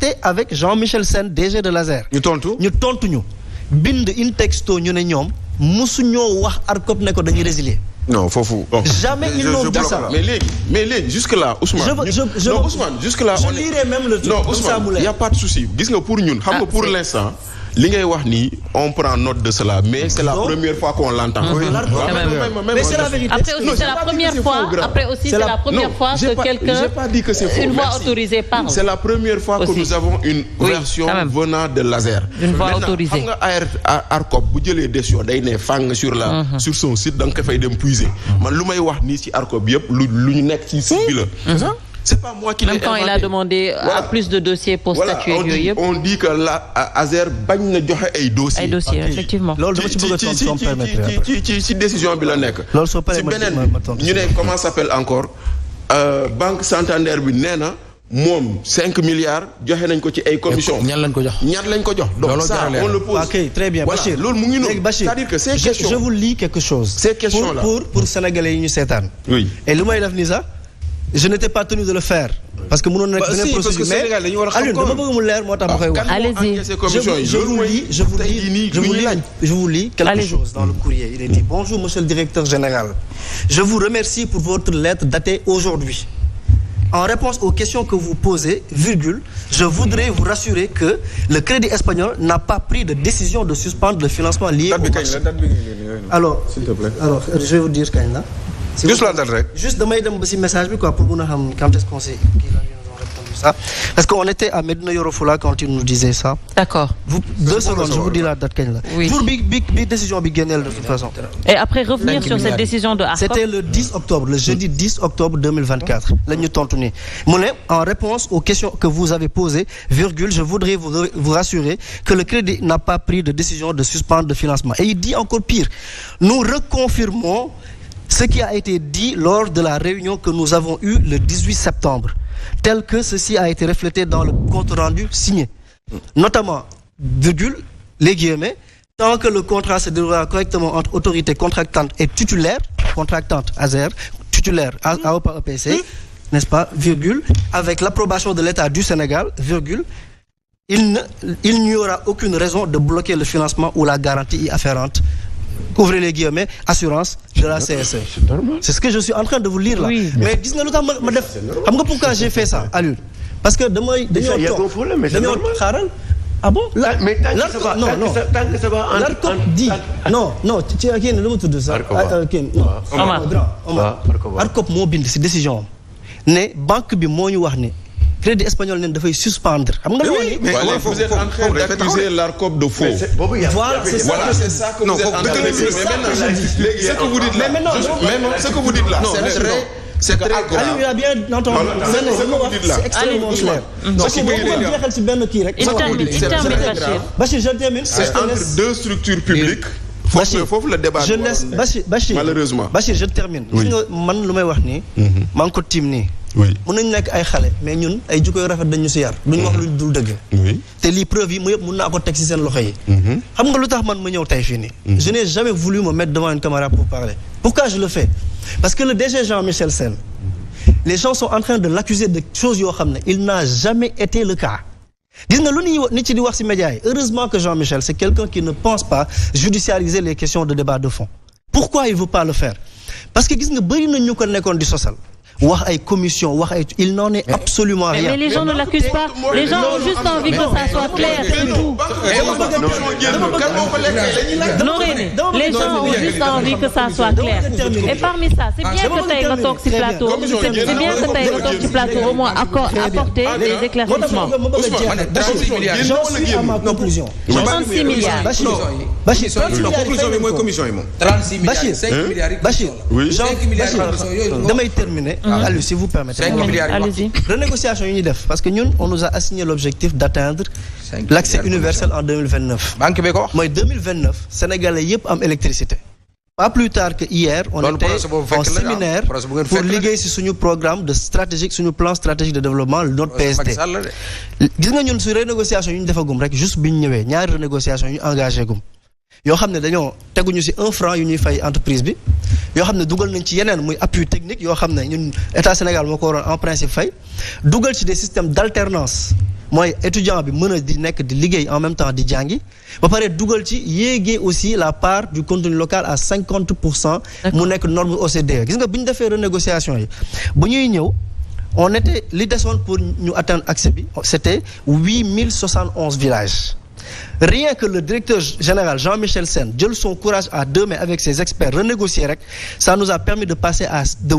était avec Jean-Michel Sène DG de l'ASER. ñu tontu ñu bind in texto ñu ne ñoom musuñoo wax ARCOP ne ko dañuy résilier. non foofu. jamais ils n'ont dit ça. mais léegi jusque là Ousmane. Ousmane jusque là. je lirai même le truc. non Ousmane y a pas de souci gis nga pour ñun. xam nga pour l'instant. li ngay wax nii on prend note de cela mais c'est la première fois qu'on l'entend. Mais c'est la vérité. Après aussi c'est la première fois. Après aussi c'est la première fois que quelqu'un. J'ai pas dit que c'est faux. Une voix autorisée parle. C'est la première fois que nous avons une version venant de l'ASER. Une voix autorisée. Xam nga ARCOP bu jëlee décision day ne fang sur son site da nga ko fay dem puiser. Man lu may wax nii ci ARCOP yëpp lu ñu nekk ci site bi la. C'est ça? C'est pas moi qui l'ai inventé. Même quand il a demandé à plus de dossiers pour statuer yooyu yëpp. On dit que la ASER bañ na joxe ay dossiers. Ay dossiers effectivement. loolu dama ci bëgg a tontu soo permettre ci décision bi la nekk. loolu soo paree ci beneen ñu ne comment s'appelle encore Banque Santander bi nee na moom 5 milliards joxe nañ ko ci ay commission. ñan lañ ko jox. donc ça on le pose. ok très bien Bachir. loolu mu ngi noonu. c'est-à-dire que ces questions je vous lis quelque chose. ces questions là pour sénégalais yi ñu seetaan. oui et lu may def nii sax. Je n'étais pas tenu de le faire parce que mënoon nekk beneen procédure mais Alioune dama bëgg mu leer moo tax ma koy wax. Allez-y. Je vous lis quelque chose dans le courrier. Il est dit: Bonjour monsieur le directeur général. Je vous remercie pour votre lettre datée aujourd'hui. En réponse aux questions que vous posez, je voudrais vous rassurer que le Crédit Espagnol n'a pas pris de décision de suspendre le financement lié au marché. Alors, je vais vous dire kañ la. juste la date rek. juste damay dem ba ci message bi quoi pour mun a xam quand est-ce qu'on s'est ça parce que on était à Médina Yoro Fula quand il nous disait ça. D'accord. 2 secondes je vous dis la date kañ la. Oui. jour bi décision bi génneel de toute façon. Et après revenir sur cette décision de ARCOP. C'était le 10 octobre le jeudi 10 octobre 2024 la ñu tontu ni mu ne en réponse aux questions que vous avez posées je voudrais vous rassurer que le Crédit n'a pas pris de décision de suspendre le financement et il dit encore pire nous reconfirmons ce qui a été dit lors de la réunion que nous avons eue le 18 septembre, tel que ceci a été reflété dans le compte-rendu signé. Notamment, les guillemets, tant que le contrat se déroulera correctement entre autorité contractante et contractante ASER, titulaire AOPA EPC, n'est-ce pas, avec l'approbation de l'État du Sénégal, il n'y aura aucune raison de bloquer le financement ou la garantie y afférente. Ouvrez les guillemets, assurance de la CSE. C'est ce que je suis en train de vous lire là. Oui. Mais gis nga lu tax ma def xam nga pourquoi j'ai fait ça Alioune parce que dañoo xaaral ah bon mais l'ARCOP dit non ci kii lu mu tudd sax Omar ARCOP moo bind ci décision am ne banque bi moo ñu wax ne Crédit Espagnol nen dafay suspendre xam nga loolu. mais vous êtes en train d'accuser l'ARCOP de faux. Voilà c'est ça que vous êtes en train de dire. Ce que vous dites là. Ce que vous dites là. C'est très grave. Aliou il a bien entendu. C'est extrêmement clair. parce que boo ko jeexal ci benn kii rek. Bachir je termine. C'est entre deux structures publiques. foofu la débat. Je laisse Bachir malheureusement. Bachir je termine. gis nga man lu may wax nii. maa ngi ko tiim nii. oui mën nañu nekk ay xale mais ñun ay jikko yu rafet dañu ci yar. duñu wax lu dul dëgg. oui te lii preuve yi mu yëpp mën naa ko teg ci seen loxo yi. xam nga lu tax man ma ñëw tey fii nii. je n'ai jamais voulu me mettre devant une caméra pour parler. Pourquoi je le fais? Parce que le DG Jean-Michel Sène les gens sont en train de l'accuser de choses yoo xam ne il n'a jamais été le cas. gis nga lu nit ci di wax ci médias yi heureusement que Jean-Michel c'est quelqu'un qui ne pense pas judiciariser les questions de débat de fond. Pourquoi il veut pas le faire? Parce que gis nga bëri na ñu ko nekkoon di sosal. wax ay commission wax ay il n'en est absolument rien. Mais les gens ne l'accusent pas. Les gens ont juste envie que ça soit clair, c'est tout. Les gens ont juste envie que ça soit clair. Et parmi ça, c'est bien que tey nga toog ci plateau. C'est bien que tey nga toog ci plateau au moins apporter des éclaircissements. J'en suis à ma conclusion. 36 milliards. Bachir conclusion bi mooy commission yi moom. 36 milliards 5 milliards. Bachir 5 milliards damay terminer. Allez, si vous permettez. Allez-y. Renégociation yi ñuy def parce que ñun on nous a assigné l'objectif d'atteindre l'accès universel en 2029. banque bi ko wax. mooy 2029 Sénégalais yëpp am électricité. Pas plus tard que hier on était en séminaire pour liggéey ci suñu programme de stratégique suñu plan stratégique de développement notre PST. gis nga ñun su renégociation yu ñu defagum rek juste bi ñu ñëwee ñaari renégociation yu ñu engagé gum. yoo xam ne dañoo teguñu ci 1 franc yu ñuy fay entreprise bi yoo xam ne dugal nañ ci yeneen muy appui technique yoo xam ne ñun état Sénégal moo ko waroon en principe fay dugal ci des systèmes d'alternance mooy étudiant bi mën a di nekk di liggéey en même temps di jàngi ba pare dugal ci yéegee aussi la part du contenu local à 50%. mu nekk norme OCDE gis nga bi ñu defee renégociation yi bu ñuy ñëw on était li desoon pour ñu atteindre accès bi c'était 8071 villages. Rien que le directeur général Jean-Michel Sène jël son courage à deux mains avec ses experts renégocier rek ça nous a permis de passer de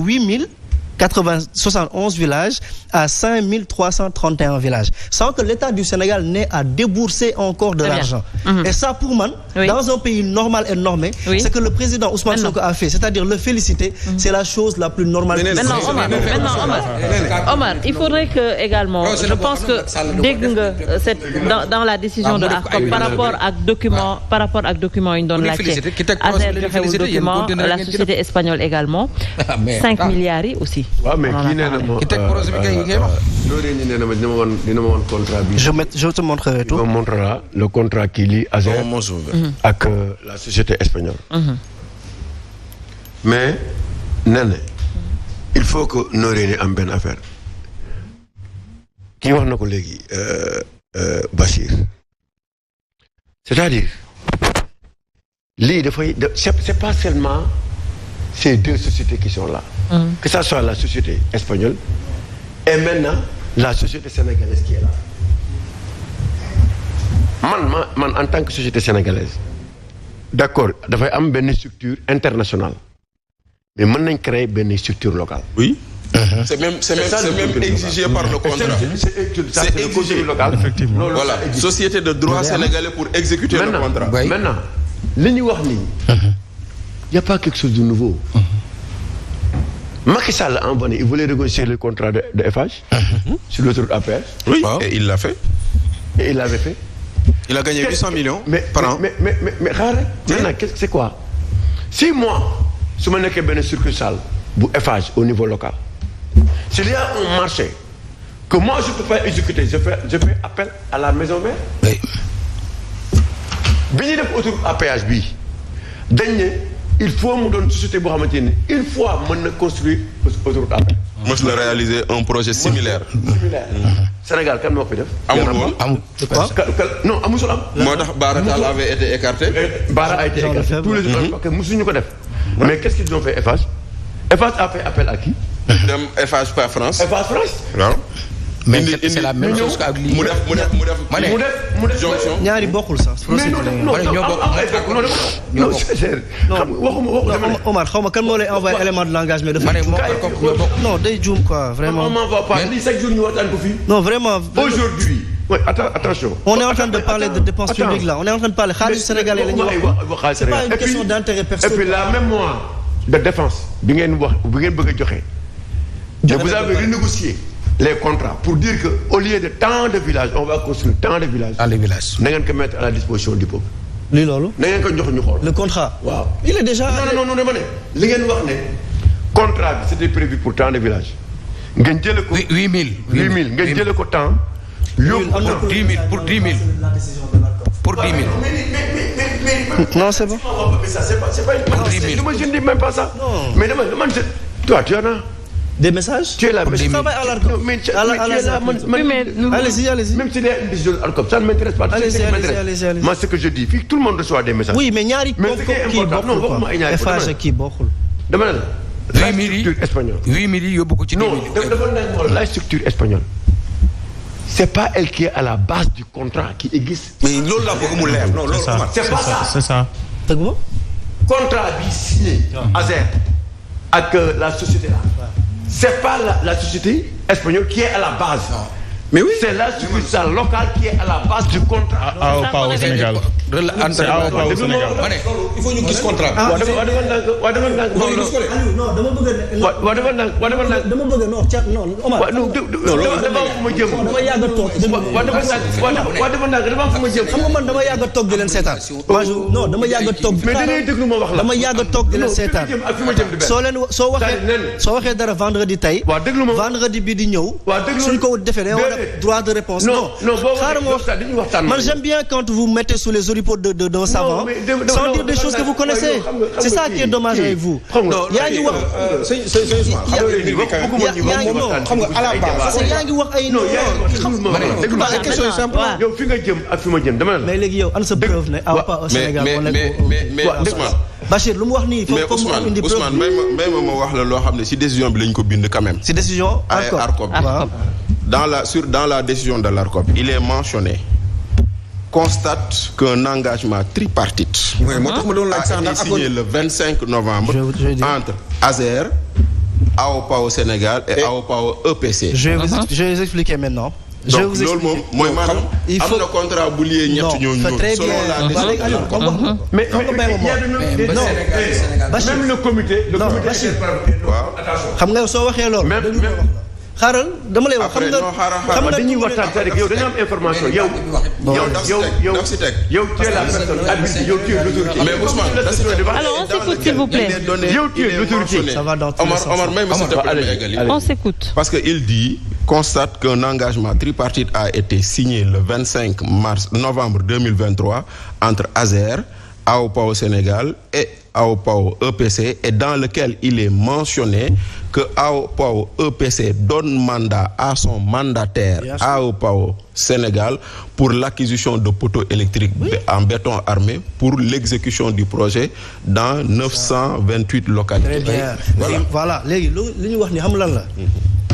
71 villages à 5331 villages sans que l'État du Sénégal n'ait à débourser encore de l'argent. Et ça pour man dans un pays normal et normé c'est que le président Ousmane Sonko a fait, c'est-à-dire le féliciter, c'est la chose la plus normale. Maintenant Omar, il faudrait que également je pense que dégg nga dans la décision de ARCOP par rapport ak document yi ñu doon laajte ASER joxewul document la société espagnole également 5 milliards yi aussi. waaw mais kii nee na ma ki teg projet bi kay ngay wax. loolu ñu nee na ma dina ma woon contrat bi. je te montrerai tout. on montrera le contrat qui lie ASER ak la société espagnole. mais nee na il faut que Noreyni am benn affaire kii wax na ko léegi Bachir c'est-à-dire lii dafay c'est pas seulement ces deux sociétés qui sont là. Que ça soit la société espagnole et maintenant la société sénégalaise qui est là. man en tant que société sénégalaise d'accord dafay am benn structure internationale mais mën nañ créer benn structure locale. Oui. C'est même exigé par le contrat. C'est exigé local effectivement. Voilà, société de droit sénégalais pour exécuter le contrat. Maintenant li ñu wax nii. Y a pas quelque chose de nouveau. Macky Sall a envoyé, il voulait négocier le contrat de FH sur l'autoroute APR. Oui, et il l'a fait. Et il l'avait fait. Il a gagné 800 millions par an. Mais maintenant, c'est quoi? Si moi, su ma nekkee benn succursale bu FH au niveau local, s'il y a un marché que moi je peux pas exécuter, je fais appel à la maison mère. Oui. Bi ñuy def autoroute à péage bii dañ ne il faut mu doon société boo xamante ne une fois mën na construire autoroute à péage. mos na réaliser un projet similaire. Sénégal kan moo ko def. amul woon amul. non amusul am. moo tax Bara Tall avait été écarté. Bara a été écarté tous les jours parce que mosuñu ko def. mais qu'est-ce qu'ils ont fait FH? FH a fait appel à qui? dem FH par France. FH France. waaw. mais c'est la même chose que mu def jonction. ñaari bokkul sax. non waxuma Omar xaw ma kan moo lay envoyé élément de langage mais dafa. non day juum quoi vraiment. on m'envoie pas lii chaque jour ñu waxtaan ko fii. non vraiment. aujourd'hui oui attention. on est en train de parler de dépenses publiques là on est en train de parler xaalis sénégalais la ñuy wax. c'est pas une question d'intérêt personnel. et puis la mémoire de défense bi ngeen wax bi ngeen bëgg a joxe. vous avez renégocié les contrats pour dire que au lieu de tant de villages on va construire tant de villages. dans les villages. na ngeen ko mettre à la disposition du peuple. lii loolu. na ngeen ko jox ñu xool. le contrat. waaw il est déjà. non dama ne li ngeen wax ne contrat bi c'était prévu pour tant de villages. ngeen jëlee ko 8000. ngeen jëlee ko temps. yóbbu ko temps 10 000 pour 10 000. pour 10 000. non c'est bon. c'est pas une. je ne dis même pas ça. non mais dama man toi tu en as. Des messages? Tu es là, mais je travaille à l'ARCOP. Allez-y. Même s'il y a une décision de l'ARCOP, ça ne m'intéresse pas. Allez-y. Moi, ce que je dis, tout le monde reçoit des messages. Oui, mais ñaari kii bokkul quoi. FH kii bokkul. Dama ne la structure espagnole. 8 000 yóbbu ko ci 10 000. Non, la structure espagnole. C'est pas elle qui est à la base du contrat qui existe. Mais loolu la bëgg mu leer. Non, loolu c'est pas ça. C'est ça. dëgg ma. Contrat bi signé. ASER ak la société là. C'est pas la société espagnole qui est à la base. Mais oui, c'est la succursale locale qui est à la base du contrat. Pas au Sénégal. C'est pas au Sénégal. Il faut ñu gis contrat. waaw dama bëgg non Omar. dama yàgg a toog. xam nga man dama yàgg a toog di leen seetaan. non dama yàgg a toog. mais da ngay déglu ma wax la. dama yàgg a toog di leen seetaan. soo waxee dara vendredi tey. waaw déglu ma vendredi bi di ñëw. suñ ko defee dañoo war a droit de réponse. non xaaral ma wax man j'aime bien quand vous mettez sous les report d'un savant sans dire des choses que vous connaissez. C'est ça qui est dommage avec vous. yaa ngi wax yaa ngi wax ay yow fi nga jëm ak fi ma jëm dama la. mais léegi yow an sa preuve ne aw pas au Sénégal mais Bachir lu mu wax nii foofu mu indi preuve. Ousmane may ma wax la loo xam ne ci décision bi lañ ko bind quand même. ci décision ARCOP dans la décision de l'ARCOP il est mentionné constate qu'un engagement tripartite a été signé le 25 novembre entre ASER, AOPA au Sénégal et AOPA au EPC. Je vais vous expliquer maintenant. Je vais vous expliquer. Donc loolu moom mooy maanaam am na contrat bu lié ñett ñooñu selon la décision. Mais même le comité. xam nga soo waxee loolu. xaaral dama lay wax xam nga dañuy waxtaan c'est-à-dire yow dañu am information yow tu es la personne habilitée yow tu es l'autorité. Mais Ousmane alors on s'écoute s'il vous plaît. yow tu es l'autorité. Ça va dans tous les sens. Omar may ma s'il te plaît. On s'écoute. Parce que il dit constate qu'un engagement tripartite a été signé le 25 novembre 2023 entre ASER, AOPA au Sénégal et AOPA au EPC et dans lequel il est mentionné que AOPA au EPC donne mandat à son mandataire AOPA au Sénégal pour l'acquisition de poteaux électriques en béton armé pour l'exécution du projet dans 928 localités. Très bien. Voilà léegi li ñu wax ni xam lan la.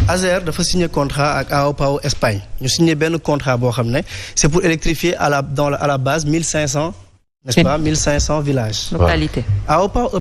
ASER dafa signé contrat ak AOPA au Espagne ñu signé benn contrat boo xam ne c'est pour électrifier à la base 1500 n'est-ce pas 1500 villages. Localité. AOPA